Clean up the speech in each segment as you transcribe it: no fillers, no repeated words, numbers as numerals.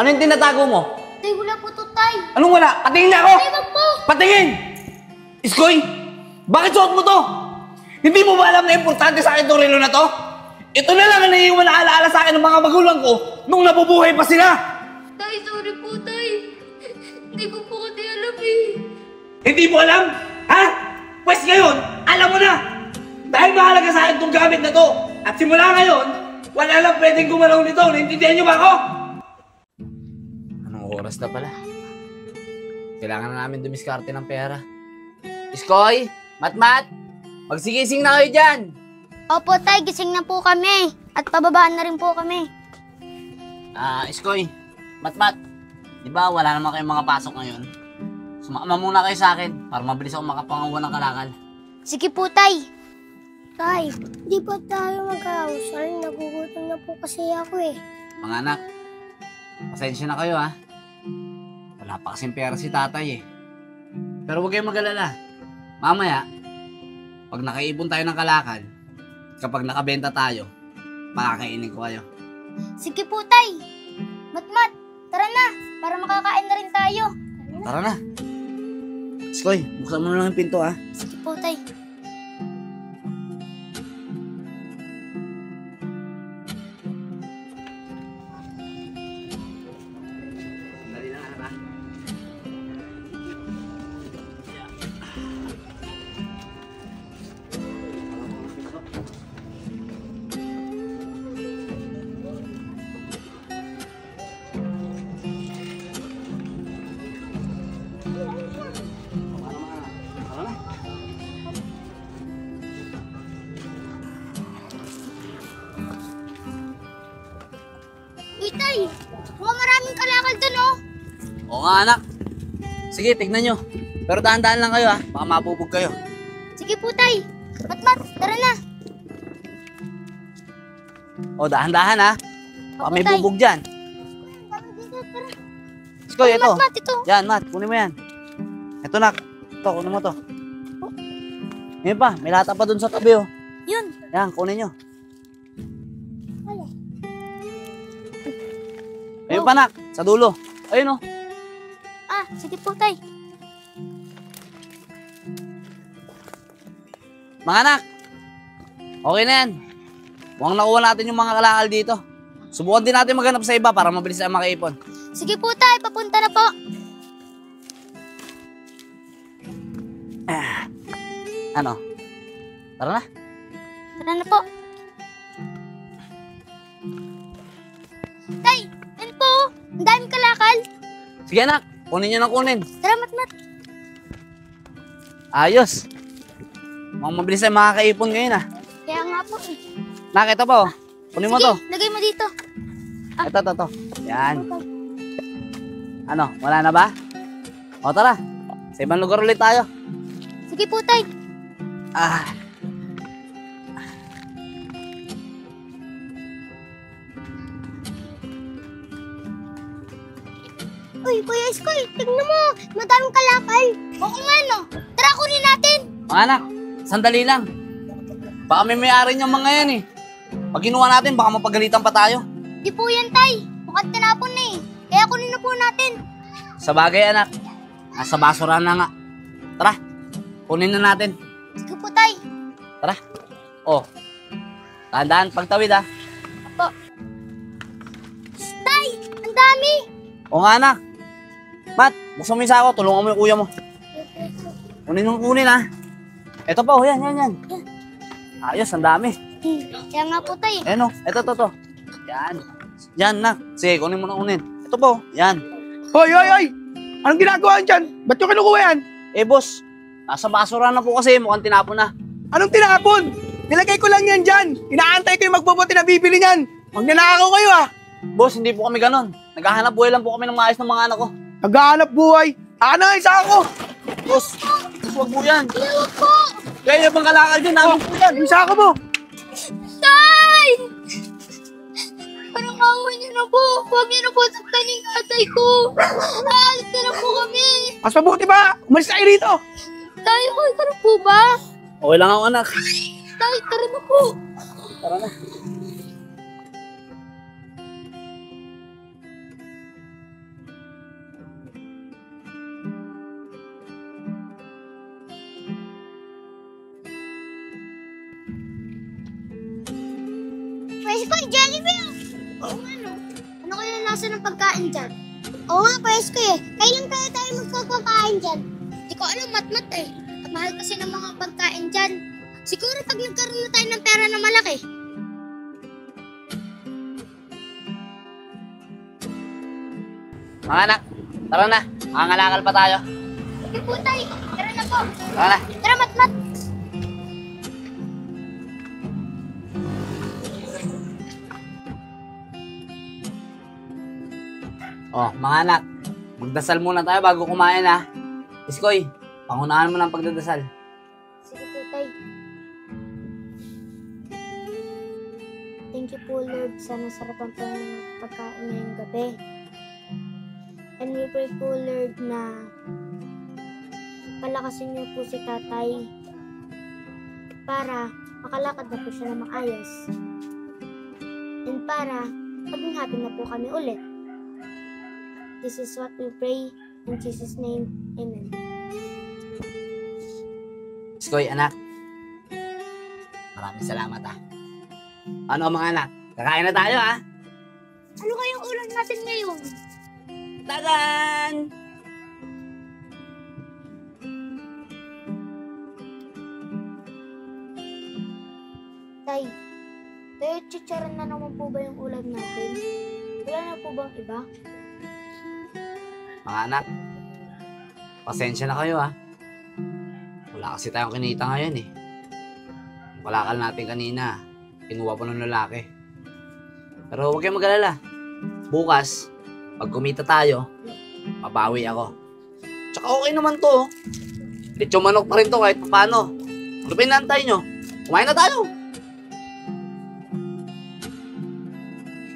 Ano yung tinatago mo? Tay, wala po to, Tay. Anong wala? Patingin niya ako! Tay, wag po! Patingin! Iskoy! Bakit suot mo to? Hindi mo ba alam na importante sa akin itong relo na to? Ito na lang ang naiiwan na alaala sa akin ng mga magulang ko nung nabubuhay pa sila! Tay, sorry po, Tay. Hindi ko po kasi alam eh. Hindi mo alam? Ha? Pwes ngayon, alam mo na! Dahil mahalaga sa akin itong gamit na to. At simula ngayon, wala lang pwedeng gumalaw nito. Naintindihan niyo ba ako? Anong oras na pala? Kailangan na namin dumiskarte ng pera. Iskoy! Matmat! Magsigising na kayo dyan! Opo, Tay, gising na po kami. At pababaan na rin po kami. Iskoy! Matmat! Di ba wala naman kayong mga pasok ngayon? Sumama muna kayo sa akin para mabilis ako makapangawa ng kalakal. Sige po, Tay. Tay, di ba tayo mag-aawsal? Nagugutom na po kasi ako eh. Mga anak, pasensya na kayo ha. Wala pa kasing pera si tatay eh. Pero huwag kayong mag-alala. Mamaya, pag nakaipon tayo ng kalakal, kapag nakabenta tayo, makakainin ko kayo. Sige po, Tay. Matmat, tara na. Para makakain na rin tayo. Tara na. Skoy, buksan mo na lang yung pinto ha. Sige po, Tay. Dali na ha. Uy, Tay. Mukhang maraming kalakal dun, oh. Oo nga anak. Sige, tignan nyo. Pero dahan-dahan lang kayo ha. Baka mabubog kayo. Sige po, Tay. Matmat, tara na. O, dahan-dahan ha. Baka Opo, may Tay. bubog dyan. Skoy, ito. Matmat, ito. Yan, Mat. Kunin mo yan. Ito, nak. Ito, kunin mo to. Ngayon pa, may lata pa dun sa tabi, oh. Yun. Yan, kunin nyo. Ayun pa, nak. Sa dulo. Ayun, oh. Ah, sige po, Tay. Mga anak. Okay na yan. Mukhang nakuha natin yung mga kalakal dito. Subukan din natin maghanap sa iba para mabilis na makaipon. Sige po, Tay. Papunta na po. Ano? Tara na. Tara na po. Tay, yan po. Ang daming kalakal. Sige, anak. Kunin nyo ng kunin. Tara, Matmat. Ayos. Mukhang mabilis na makakaipon ngayon, ah. Kaya nga po eh. Nak, ito po. Kunin mo Sige, to. lagay mo dito. Ito. Yan. Ano, wala na ba? O, tara. Sa ibang lugar ulit tayo. Sige po, Tay. Ah. Uy, Kuya Iskoy, tignan mo. Madaming kalakal. Oo nga, no. Tara, kunin natin. Mga anak, sandali lang. Baka may-ari niyang mga yan eh. Pag kinuha natin, baka mapagalitan pa tayo. Di po yan, Tay. Mukhang tinapon na eh. Kaya kunin na po natin. Sa bagay, anak. Nasa basura na nga. Tara, kunin na natin. Sige po, Tay. Tara. Oh. Tandaan, pagtawid ah. Apo. Tay, ang dami. O nga anak. Mat, buksan mo yung sako. Tulungan mo yung kuya mo. Kunin ah. Ito pa, oh, yan. Ayos, ang dami. Kaya nga po, Tay. Ayan oh, ito. Yan. Yan, nak. Sige, kunin mo na kunin. Ito po, yan. Hoy! Anong ginagawa dyan? Ba't yung kinukuha yan? Eh, boss. Nasa basura na po kasi. Mukhang tinapon na. Anong tinapon? Nilagay ko lang yan dyan. Inaantay ko yung magbubuti na bibili niyan. Magnanakaw kayo ah. Boss, hindi po kami ganon. Naghahanap buhay lang po kami ng maayos ng mga anak ko. Naghahanap buhay. Ano, isa ako. Boss, huwag mo yan. Huwag po. Kaya bang kalakal dyan namin po yan. Isa ako mo. Tay! Parang awa niyo na po. Huwag niyo na po saktan yung atay ko. Aalis na lang po kami. Mas mabuti ba? Umalis tayo rito. Tay, okay ka na po ba? Okay lang ako, anak. Tay, tara na po. Tara na. Iskoy, Jollibee! Oo nga, no? Ano kaya nasa ng pagkain dyan? Oo nga, Kuya Iskoy eh. Kailan kaya tayo magkakakain dyan? Di ko alam, mat-mat eh. At mahal kasi ng mga pagkain dyan. Siguro pag nagkaroon na tayo ng pera na malaki. Mga anak, tara na. Mangangalakal pa tayo. Sige po tayo. Tara na po. Tara na. Tara, mat-mat. Oh, mga anak, magdasal muna tayo bago kumain ha. Iskoy, pangunahan mo ng pagdadasal. Sige po tayo. Thank you po, Lord, sa nasarapan po ng pagkain ngayong gabi. And we pray po, Lord, na palakasin niyo po si tatay para makalakad na po siya na maayos. And para maging happy na po kami ulit. This is what we pray in Jesus' name. Amen. Iskoy, anak. Maraming salamat ha. Ano mga anak? Kakain na tayo ha. Ano kayang ulam natin ngayon? Tagan! Tay, chicharon na naman po ba yung ulam natin? Wala na po bang iba? Mga anak, pasensya na kayo ha. Wala kasi tayong kinita ngayon eh. Yung kalakal natin kanina, kinuha pa ng lalaki. Pero huwag kayong mag-alala. Bukas, pag kumita tayo, mabawi ako. Tsaka okay naman to. Lechong manok pa rin to kahit paano. Ano pa inaantay nyo? Kumain na tayo.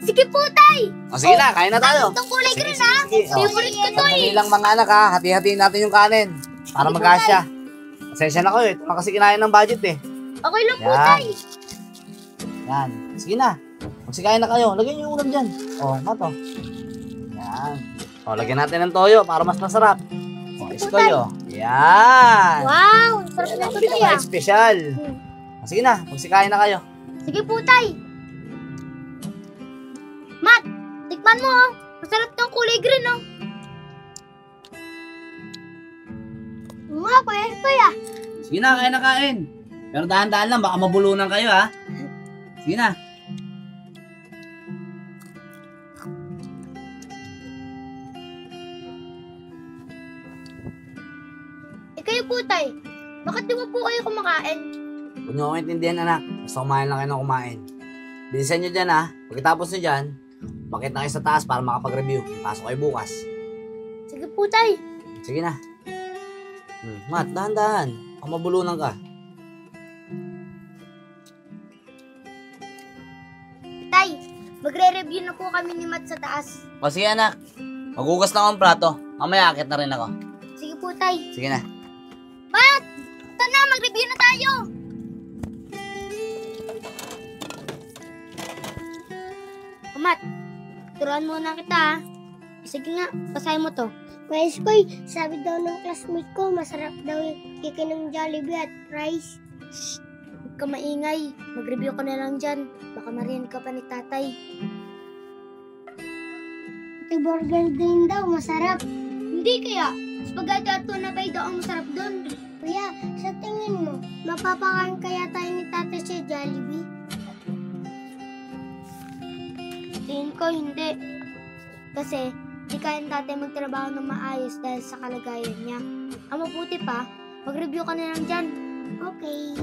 Sige po, tay! O sige na, kain na tayo. Itong kulay Sige, green, sige, ha? sige. O. Favorite ko to, Sandali eh. lang mga anak ha, hati-hatiin natin yung kanin. Para Sige po, magkasya. Pasensya na kayo, ito na kasi kinain ng budget eh. Okay lang po, Yan. tay. Yan. Sige na. Magsikain na kayo. Lagyan niyo yung ulam dyan. O, mato. Yan. O, lagyan natin ng toyo para mas masarap. O, iskoyo. Yan. Wow, sarap na ito, tay, ah. Pinaka-espesyal. O, sige na. Magsikain na kayo. Sige po, tay. Mat, tikman mo, oh. Masarap ng kulay green, oh. Nga, kuya. Sige na, kain na kain. Pero dahan-dahan lang, baka mabulunan kayo ha. Sige na. Kayo po, tay. Bakit di mo po kayo kumakain? Huwag niyo akong intindihan anak. Basta kumain lang kayo ng kumain. Bilisan niyo dyan ha. Pagkatapos niyo dyan, bakit na kayo sa taas para makapag-review. Pasok kayo bukas. Sige po, tay. Sige na. Mat, dahan-dahan. Baka mabulunan ka. Tay, magre-review na po kami ni Mat sa taas. O sige anak. Maghugas lang ang plato. Mamaya akit na rin ako. Sige po, tay. Sige na. Mat! Ito na, mag-review na tayo! Mat, turuan muna kita, ha? Sige nga, basahin mo to. Kuya Iskoy, sabi daw ng classmate ko, masarap daw yung kiki ng Jollibee at rice. Shh! Huwag ka maingay. Mag-review ka na lang dyan. Baka marihan ka pa ni tatay. Ito burger din daw, masarap. Hindi kaya. Spaghetti at tuna pay daw ang masarap doon. Kuya, sa tingin mo, mapapakain kaya tayo ni tatay sa Jollibee? Tingin ko hindi. Kasi, di kaya ng tatay magtrabaho ng maayos dahil sa kalagayan niya. Ang mabuti pa, mag-review ka na lang dyan. Okay.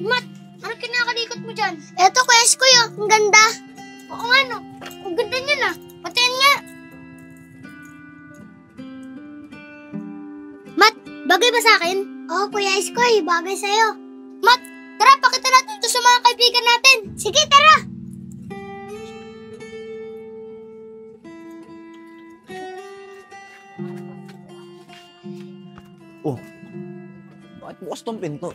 Mat, ano kinakalikot mo dyan? Eto, Kuya Iskoy, oh. Ang ganda. Oo nga, no. Ang ganda niya na. Patayin nga. Mat, bagay ba sa akin? Oo, Kuya Iskoy, bagay sa'yo. Mat, tara, pakita natin ito sa mga kaibigan natin. Sige, tara. Oh, bakit bukas tong pinto?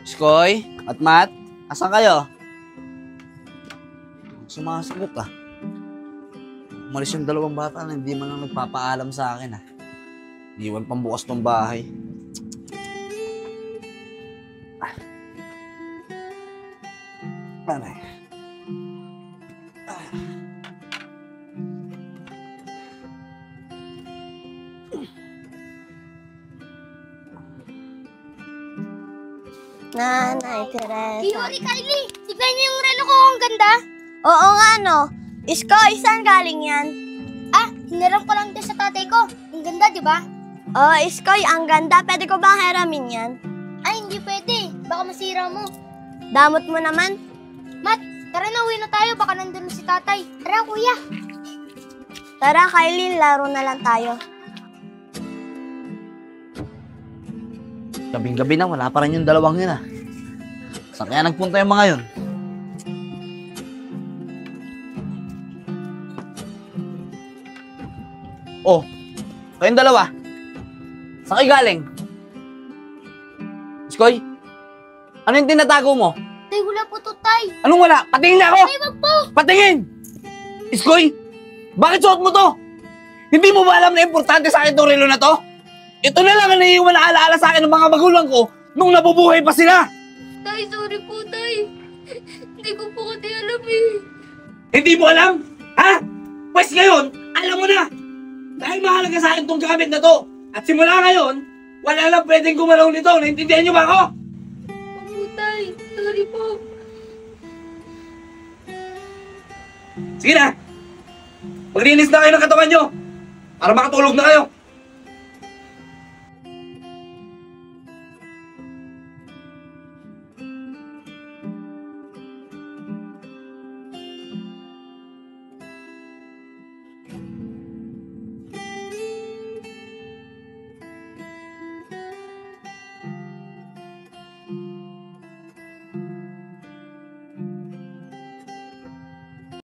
Skoy at Matt, asan kayo? Sumasagot ah. Umalis yung dalawang bata na hindi man lang nagpapaalam sa akin ah. Iwan pang bukas tong bahay. Panay. Nanay Teresa. Yuri, Kylie! Tignan niyo yung relo ko, ang ganda! Oo nga no. Iskoy, saan galing yan? Ah, hiniram ko lang din sa tatay ko. Ang ganda, di ba? Oh, Iskoy, ang ganda. Pwede ko ba hiramin yan? Ay, hindi pwede. Baka masira mo. Damot mo naman. Mat, tara na, uwi na tayo. Baka nandun na si tatay. Tara, kuya. Tara, Kylie, laro na lang tayo. Gabing-gabi na, wala pa rin yung dalawang yun ah. Saan kaya nagpunta yung mga yun? Oh, kayong dalawa. Saan kayo galing? Iskoy, ano yung tinatago mo? Tay, wala po to, tay. Anong wala? Patingin na ako! Tay, wag po. Patingin! Iskoy, bakit suot mo to? Hindi mo ba alam na importante sa akin itong relo na to? Ito na lang ang naiiwan na alaala sa akin ng mga magulang ko nung nabubuhay pa sila. Tay, sorry po, tay. Hindi ko po kasi alam eh. Hindi mo alam? Ha? Pues ngayon, alam mo na! Dahil mahalaga sa akin itong gamit na to. At simula ngayon, wala lang pwedeng gumalaw nito. Naintindihan niyo ba ako? Opo, tay. Sorry po. Sige na! Maglinis na kayo ng katawan niyo para makatulog na kayo.